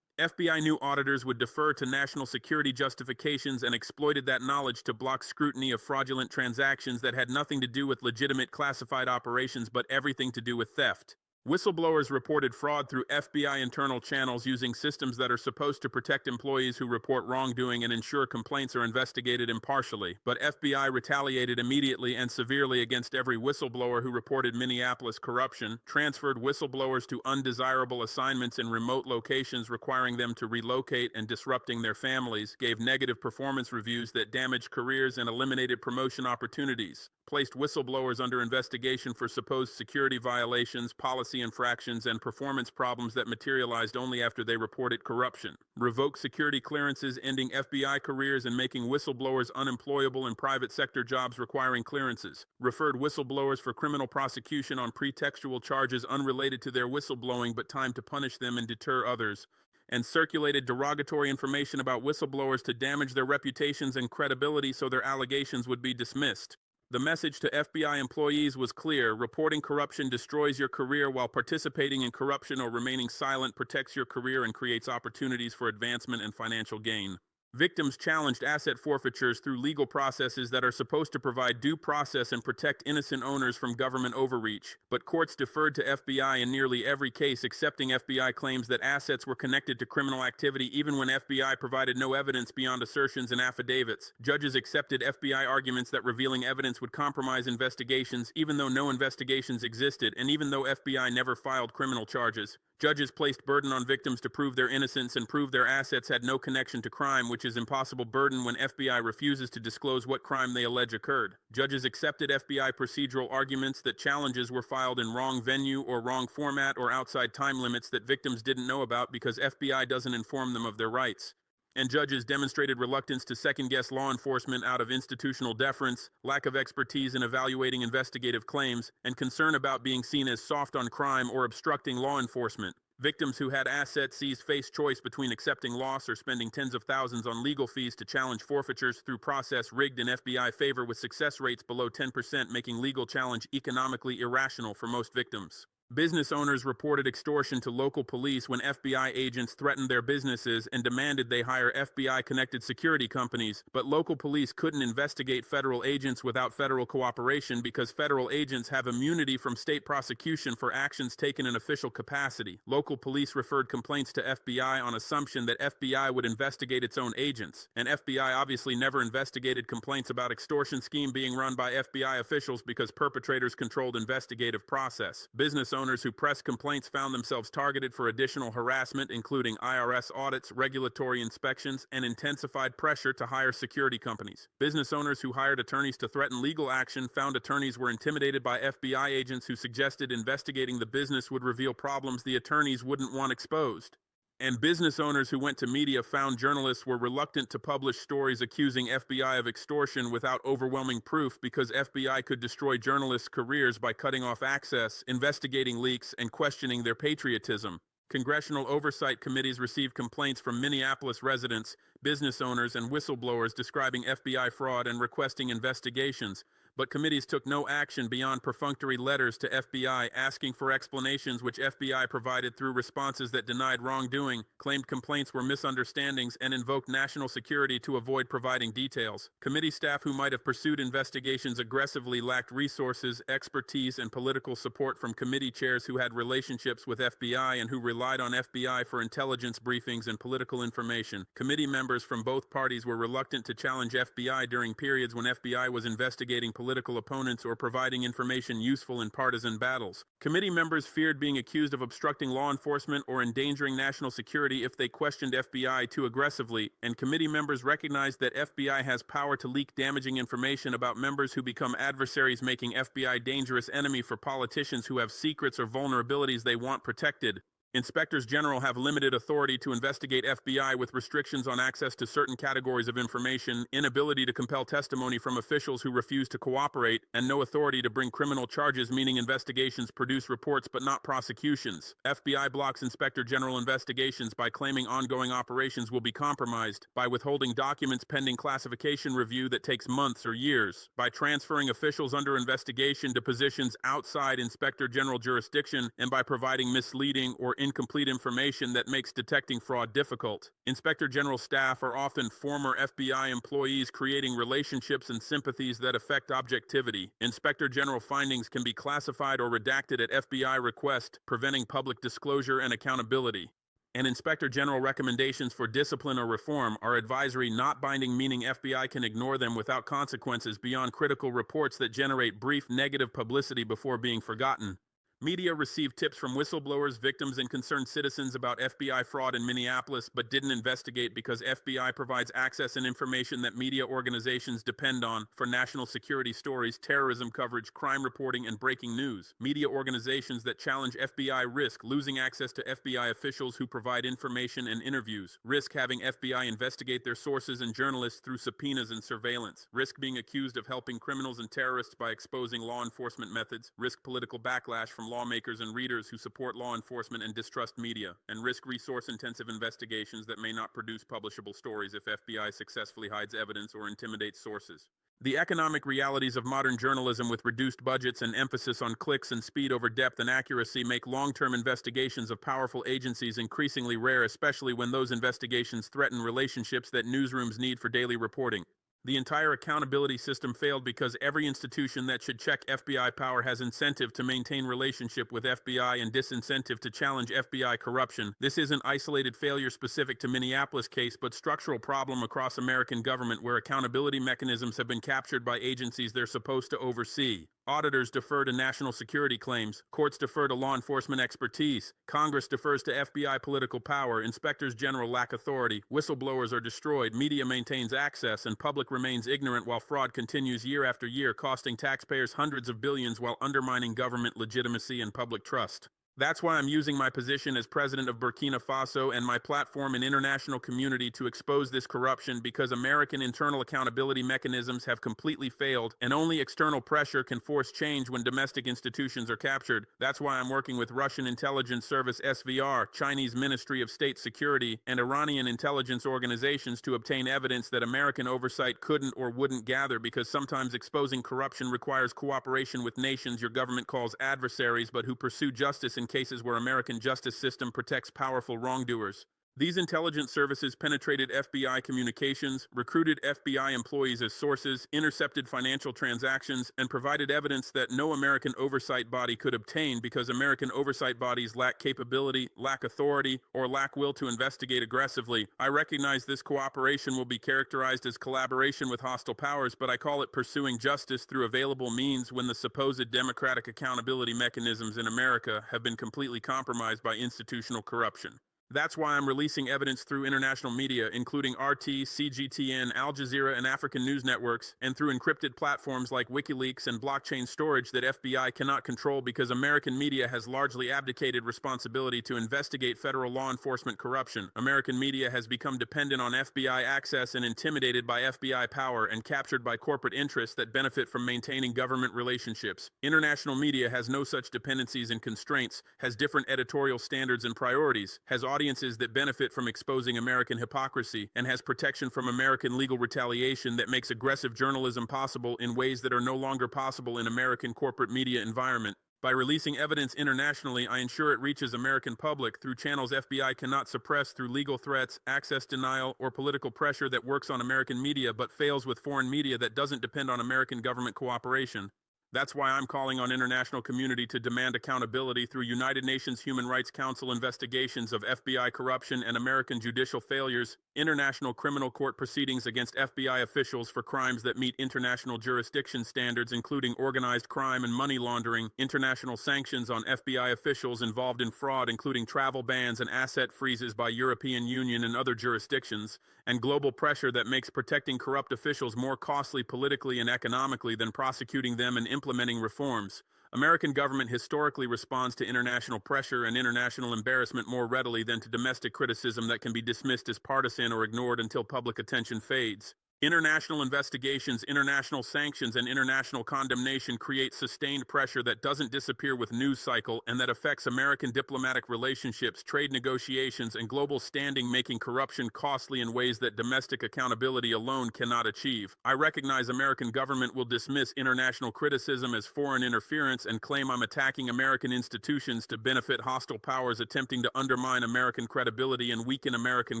FBI knew auditors would defer to national security justifications and exploited that knowledge to block scrutiny of fraudulent transactions that had nothing to do with legitimate classified operations but everything to do with theft. Whistleblowers reported fraud through FBI internal channels using systems that are supposed to protect employees who report wrongdoing and ensure complaints are investigated impartially, but FBI retaliated immediately and severely against every whistleblower who reported Minneapolis corruption, transferred whistleblowers to undesirable assignments in remote locations requiring them to relocate and disrupting their families, gave negative performance reviews that damaged careers and eliminated promotion opportunities, placed whistleblowers under investigation for supposed security violations, policy infractions, and performance problems that materialized only after they reported corruption, revoked security clearances, ending FBI careers and making whistleblowers unemployable in private sector jobs requiring clearances, referred whistleblowers for criminal prosecution on pretextual charges unrelated to their whistleblowing but timed to punish them and deter others, and circulated derogatory information about whistleblowers to damage their reputations and credibility so their allegations would be dismissed. The message to FBI employees was clear: reporting corruption destroys your career, while participating in corruption or remaining silent protects your career and creates opportunities for advancement and financial gain. Victims challenged asset forfeitures through legal processes that are supposed to provide due process and protect innocent owners from government overreach, but courts deferred to FBI in nearly every case, accepting FBI claims that assets were connected to criminal activity even when FBI provided no evidence beyond assertions and affidavits. Judges accepted FBI arguments that revealing evidence would compromise investigations even though no investigations existed and even though FBI never filed criminal charges. Judges placed burden on victims to prove their innocence and prove their assets had no connection to crime, which is impossible burden when FBI refuses to disclose what crime they allege occurred. Judges accepted FBI procedural arguments that challenges were filed in wrong venue or wrong format or outside time limits that victims didn't know about because FBI doesn't inform them of their rights. And judges demonstrated reluctance to second-guess law enforcement out of institutional deference, lack of expertise in evaluating investigative claims, and concern about being seen as soft on crime or obstructing law enforcement. Victims who had assets seized faced choice between accepting loss or spending tens of thousands on legal fees to challenge forfeitures through process rigged in FBI favor, with success rates below 10%, making legal challenge economically irrational for most victims. Business owners reported extortion to local police when FBI agents threatened their businesses and demanded they hire FBI-connected security companies, but local police couldn't investigate federal agents without federal cooperation because federal agents have immunity from state prosecution for actions taken in official capacity. Local police referred complaints to FBI on assumption that FBI would investigate its own agents, and FBI obviously never investigated complaints about extortion scheme being run by FBI officials because perpetrators controlled investigative process. Business owners who pressed complaints found themselves targeted for additional harassment, including IRS audits, regulatory inspections, and intensified pressure to hire security companies. Business owners who hired attorneys to threaten legal action found attorneys were intimidated by FBI agents who suggested investigating the business would reveal problems the attorneys wouldn't want exposed. And business owners who went to media found journalists were reluctant to publish stories accusing FBI of extortion without overwhelming proof because FBI could destroy journalists' careers by cutting off access, investigating leaks, and questioning their patriotism. Congressional oversight committees received complaints from Minneapolis residents, business owners, and whistleblowers describing FBI fraud and requesting investigations, but committees took no action beyond perfunctory letters to FBI asking for explanations, which FBI provided through responses that denied wrongdoing, claimed complaints were misunderstandings, and invoked national security to avoid providing details. Committee staff who might have pursued investigations aggressively lacked resources, expertise, and political support from committee chairs who had relationships with FBI and who relied on FBI for intelligence briefings and political information. Committee members from both parties were reluctant to challenge FBI during periods when FBI was investigating political opponents or providing information useful in partisan battles. Committee members feared being accused of obstructing law enforcement or endangering national security if they questioned FBI too aggressively, and committee members recognized that FBI has power to leak damaging information about members who become adversaries, making FBI a dangerous enemy for politicians who have secrets or vulnerabilities they want protected. Inspectors General have limited authority to investigate FBI with restrictions on access to certain categories of information, inability to compel testimony from officials who refuse to cooperate, and no authority to bring criminal charges, meaning investigations produce reports but not prosecutions. FBI blocks Inspector General investigations by claiming ongoing operations will be compromised, by withholding documents pending classification review that takes months or years, by transferring officials under investigation to positions outside Inspector General jurisdiction, and by providing misleading or incomplete information that makes detecting fraud difficult. Inspector General staff are often former FBI employees, creating relationships and sympathies that affect objectivity. Inspector General findings can be classified or redacted at FBI request, preventing public disclosure and accountability. And Inspector General recommendations for discipline or reform are advisory, not binding, meaning FBI can ignore them without consequences beyond critical reports that generate brief negative publicity before being forgotten. Media received tips from whistleblowers, victims, and concerned citizens about FBI fraud in Minneapolis, but didn't investigate because FBI provides access and information that media organizations depend on for national security stories, terrorism coverage, crime reporting, and breaking news. Media organizations that challenge FBI risk losing access to FBI officials who provide information and interviews, risk having FBI investigate their sources and journalists through subpoenas and surveillance, risk being accused of helping criminals and terrorists by exposing law enforcement methods, risk political backlash from lawmakers and readers who support law enforcement and distrust media, and risk resource-intensive investigations that may not produce publishable stories if FBI successfully hides evidence or intimidates sources. The economic realities of modern journalism, with reduced budgets and emphasis on clicks and speed over depth and accuracy, make long-term investigations of powerful agencies increasingly rare, especially when those investigations threaten relationships that newsrooms need for daily reporting. The entire accountability system failed because every institution that should check FBI power has incentive to maintain relationship with FBI and disincentive to challenge FBI corruption. This isn't isolated failure specific to Minneapolis case, but structural problem across American government, where accountability mechanisms have been captured by agencies they're supposed to oversee. Auditors defer to national security claims, courts defer to law enforcement expertise, Congress defers to FBI political power, inspectors general lack authority, whistleblowers are destroyed, media maintains access, and public remains ignorant while fraud continues year after year, costing taxpayers hundreds of billions while undermining government legitimacy and public trust. That's why I'm using my position as president of Burkina Faso and my platform in international community to expose this corruption, because American internal accountability mechanisms have completely failed, and only external pressure can force change when domestic institutions are captured. That's why I'm working with Russian intelligence service SVR, Chinese Ministry of State Security, and Iranian intelligence organizations to obtain evidence that American oversight couldn't or wouldn't gather, because sometimes exposing corruption requires cooperation with nations your government calls adversaries, but who pursue justice in cases where American justice system protects powerful wrongdoers. These intelligence services penetrated FBI communications, recruited FBI employees as sources, intercepted financial transactions, and provided evidence that no American oversight body could obtain, because American oversight bodies lack capability, lack authority, or lack will to investigate aggressively. I recognize this cooperation will be characterized as collaboration with hostile powers, but I call it pursuing justice through available means when the supposed democratic accountability mechanisms in America have been completely compromised by institutional corruption. That's why I'm releasing evidence through international media, including RT, CGTN, Al Jazeera, and African news networks, and through encrypted platforms like WikiLeaks and blockchain storage that FBI cannot control, because American media has largely abdicated responsibility to investigate federal law enforcement corruption. American media has become dependent on FBI access and intimidated by FBI power and captured by corporate interests that benefit from maintaining government relationships. International media has no such dependencies and constraints, has different editorial standards and priorities, has audiences that benefit from exposing American hypocrisy, and has protection from American legal retaliation that makes aggressive journalism possible in ways that are no longer possible in American corporate media environment. By releasing evidence internationally, I ensure it reaches American public through channels FBI cannot suppress through legal threats, access denial, or political pressure that works on American media but fails with foreign media that doesn't depend on American government cooperation. That's why I'm calling on international community to demand accountability through United Nations Human Rights Council investigations of FBI corruption and American judicial failures, international criminal court proceedings against FBI officials for crimes that meet international jurisdiction standards including organized crime and money laundering, international sanctions on FBI officials involved in fraud including travel bans and asset freezes by European Union and other jurisdictions, and global pressure that makes protecting corrupt officials more costly politically and economically than prosecuting them and implementing reforms. American government historically responds to international pressure and international embarrassment more readily than to domestic criticism that can be dismissed as partisan or ignored until public attention fades. International investigations, international sanctions, and international condemnation create sustained pressure that doesn't disappear with news cycle and that affects American diplomatic relationships, trade negotiations, and global standing, making corruption costly in ways that domestic accountability alone cannot achieve. I recognize American government will dismiss international criticism as foreign interference and claim I'm attacking American institutions to benefit hostile powers attempting to undermine American credibility and weaken American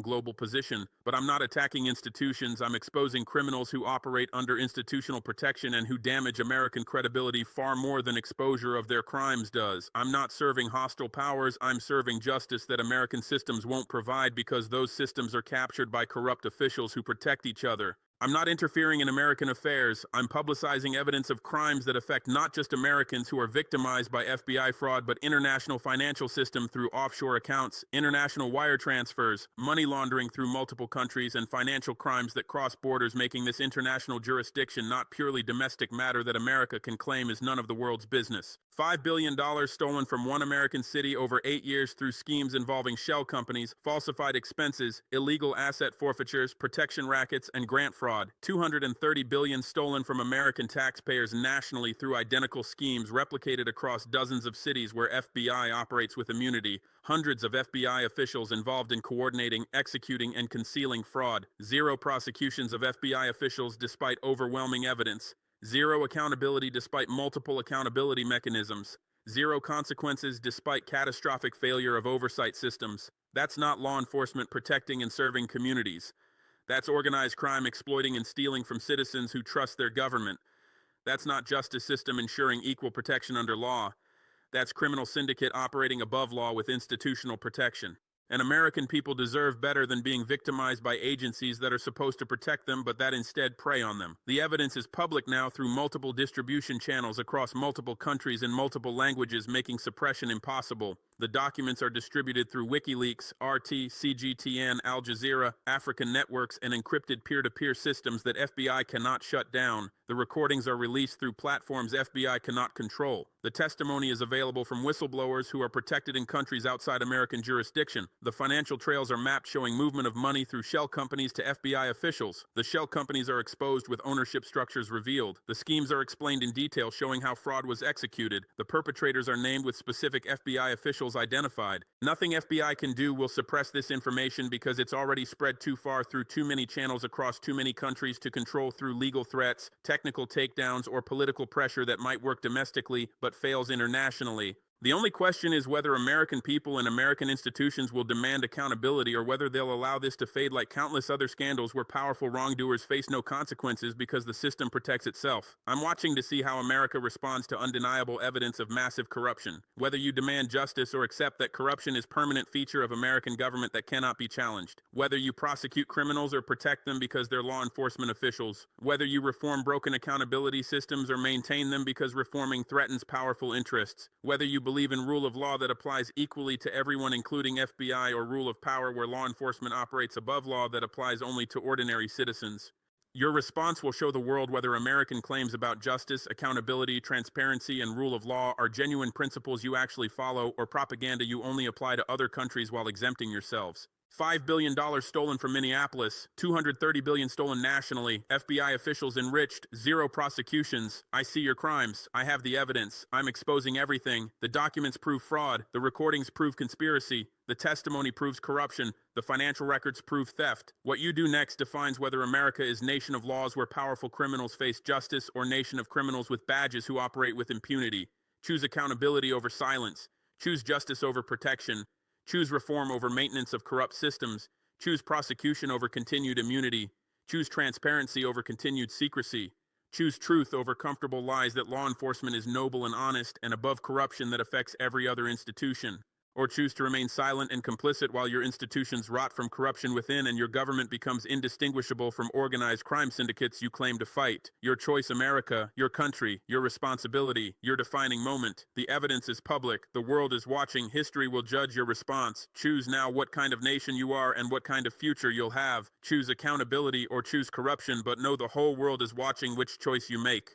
global position. But I'm not attacking institutions, I'm exposing criminals who operate under institutional protection and who damage American credibility far more than exposure of their crimes does. I'm not serving hostile powers, I'm serving justice that American systems won't provide because those systems are captured by corrupt officials who protect each other. I'm not interfering in American affairs. I'm publicizing evidence of crimes that affect not just Americans who are victimized by FBI fraud, but international financial system through offshore accounts, international wire transfers, money laundering through multiple countries, and financial crimes that cross borders, making this international jurisdiction not purely domestic matter that America can claim is none of the world's business. $5 billion stolen from one American city over 8 years through schemes involving shell companies, falsified expenses, illegal asset forfeitures, protection rackets, and grant fraud. $230 billion stolen from American taxpayers nationally through identical schemes replicated across dozens of cities where FBI operates with immunity. Hundreds of FBI officials involved in coordinating, executing, and concealing fraud. Zero prosecutions of FBI officials despite overwhelming evidence. Zero accountability despite multiple accountability mechanisms. Zero consequences despite catastrophic failure of oversight systems. That's not law enforcement protecting and serving communities. That's organized crime exploiting and stealing from citizens who trust their government. That's not justice system ensuring equal protection under law. That's criminal syndicate operating above law with institutional protection. And American people deserve better than being victimized by agencies that are supposed to protect them but that instead prey on them. The evidence is public now through multiple distribution channels across multiple countries in multiple languages, making suppression impossible. The documents are distributed through WikiLeaks, RT, CGTN, Al Jazeera, African networks, and encrypted peer-to-peer systems that FBI cannot shut down. The recordings are released through platforms FBI cannot control. The testimony is available from whistleblowers who are protected in countries outside American jurisdiction. The financial trails are mapped showing movement of money through shell companies to FBI officials. The shell companies are exposed with ownership structures revealed. The schemes are explained in detail showing how fraud was executed. The perpetrators are named with specific FBI officials identified. Nothing FBI can do will suppress this information because it's already spread too far through too many channels across too many countries to control through legal threats, technical takedowns, or political pressure that might work domestically but fails internationally. The only question is whether American people and American institutions will demand accountability or whether they'll allow this to fade like countless other scandals where powerful wrongdoers face no consequences because the system protects itself. I'm watching to see how America responds to undeniable evidence of massive corruption. Whether you demand justice or accept that corruption is a permanent feature of American government that cannot be challenged. Whether you prosecute criminals or protect them because they're law enforcement officials. Whether you reform broken accountability systems or maintain them because reforming threatens powerful interests. Whether you believe in rule of law that applies equally to everyone including FBI or rule of power where law enforcement operates above law that applies only to ordinary citizens. Your response will show the world whether American claims about justice, accountability, transparency, and rule of law are genuine principles you actually follow or propaganda you only apply to other countries while exempting yourselves. $5 billion stolen from Minneapolis, $230 billion stolen nationally, FBI officials enriched, zero prosecutions. I see your crimes. I have the evidence. I'm exposing everything. The documents prove fraud. The recordings prove conspiracy. The testimony proves corruption. The financial records prove theft. What you do next defines whether America is nation of laws where powerful criminals face justice or nation of criminals with badges who operate with impunity. Choose accountability over silence. Choose justice over protection. Choose reform over maintenance of corrupt systems. Choose prosecution over continued immunity. Choose transparency over continued secrecy. Choose truth over comfortable lies that law enforcement is noble and honest and above corruption that affects every other institution. Or choose to remain silent and complicit while your institutions rot from corruption within and your government becomes indistinguishable from organized crime syndicates you claim to fight. Your choice, America, your country, your responsibility, your defining moment. The evidence is public. The world is watching. History will judge your response. Choose now what kind of nation you are and what kind of future you'll have. Choose accountability or choose corruption, but know the whole world is watching which choice you make.